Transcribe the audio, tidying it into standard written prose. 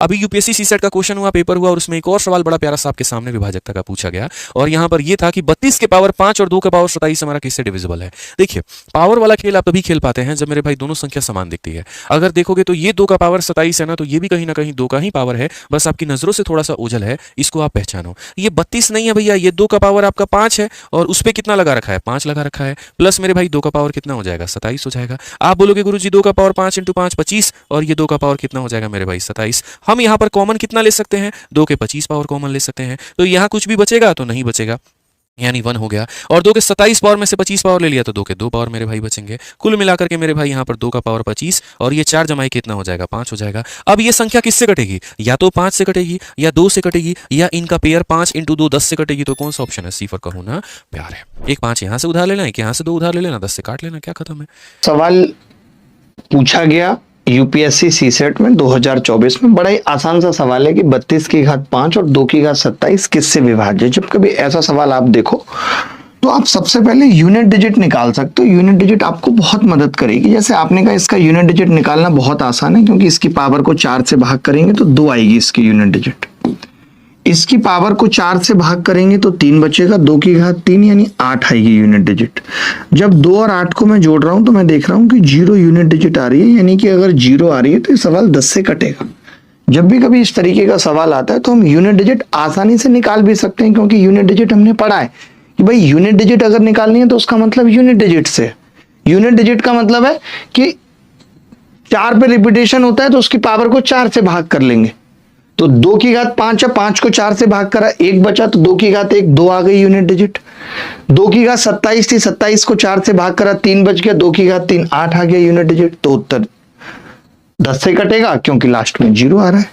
अभी UPSC CSAT का question हुआ, पेपर हुआ, और उसमें एक और सवाल बड़ा प्यारा सा आपके सामने विभाजकता का पूछा गया, और यहां पर यह था कि 32 के पावर 5 और 2 के पावर 27 हमारा किससे डिविजिबल है। देखिए, पावर वाला खेल आप तभी खेल पाते हैं जब मेरे भाई दोनों संख्या समान दिखती है। अगर देखोगे तो ये 2 का पावर 27 है ना, तो ये भी कहीं ना कहीं 2 का ही पावर है, बस आपकी नजरों से थोड़ा सा ओझल है, इसको आप पहचानो। ये 32 नहीं है भैया, ये 2 का पावर आपका 5 है, और उस पर कितना लगा रखा है, 5 लगा रखा है, प्लस मेरे भाई 2 का पावर कितना हो जाएगा, 27 हो जाएगा। आप बोलोगे गुरुजी 2 का पावर 5 इंटू 5 25, और ये 2 का पावर कितना हो जाएगा मेरे भाई 27। हम यहाँ पर कॉमन कितना ले सकते हैं, 2 के 25 पावर कॉमन ले सकते हैं, तो यहाँ कुछ भी बचेगा तो नहीं बचेगा, यानी 1 हो गया। और 2 के 27 पावर में से 25 पावर ले लिया तो 2 के 2 पावर मेरे भाई बचेंगे। कुल मिलाकर के मेरे भाई यहाँ पर 2 का पावर 25, और ये 4 जमाई कितना हो जाएगा, 5 हो जाएगा। अब ये संख्या किससे कटेगी, या तो 5 से कटेगी, या 2 से कटेगी, या इनका पेयर 5 इंटू 2 10 से कटेगी। तो कौन सा ऑप्शन है, सी फॉर का होना प्यार है। एक 5 यहाँ से उधार लेना, एक यहाँ से 2 उधार ले लेना, 10 से काट लेना, क्या खत्म है। सवाल पूछा गया यूपीएससी सीसेट में 2024 में, बड़ा ही आसान सा सवाल है कि 32 की घात 5 और 2 की घात 27 किससे विभाज्य। जब कभी ऐसा सवाल आप देखो तो आप सबसे पहले यूनिट डिजिट निकाल सकते हो। यूनिट डिजिट आपको बहुत मदद करेगी। जैसे आपने कहा इसका यूनिट डिजिट निकालना बहुत आसान है, क्योंकि इसकी पावर को 4 से भाग करेंगे तो 2 आएगी इसकी यूनिट डिजिट। इसकी पावर को 4 से भाग करेंगे तो 3 बचेगा, 2 की घात 3 यानी 8 आएगी यूनिट डिजिट। जब 2 और 8 को मैं जोड़ रहा हूं तो मैं देख रहा हूं कि 0 यूनिट डिजिट आ रही है, यानी कि अगर 0 आ रही है तो ये सवाल 10 से कटेगा। जब भी कभी इस तरीके का सवाल आता है तो हम यूनिट डिजिट आसानी से निकाल भी सकते हैं, क्योंकि यूनिट डिजिट हमने पढ़ा है कि भाई यूनिट डिजिट अगर निकालनी है तो उसका मतलब यूनिट डिजिट से। यूनिट डिजिट का मतलब है कि 4 पे रिपीटेशन होता है तो उसकी पावर को 4 से भाग कर लेंगे। तो 2 की घात 5 है, 5 को 4 से भाग करा, 1 बचा, तो 2 की घात 1 2 आ गई यूनिट डिजिट। 2 की घात 27 थी, 27 को 4 से भाग करा, 3 बच गया, 2 की घात 3 8 आ गया यूनिट डिजिट। तो उत्तर 10 से कटेगा क्योंकि लास्ट में 0 आ रहा है।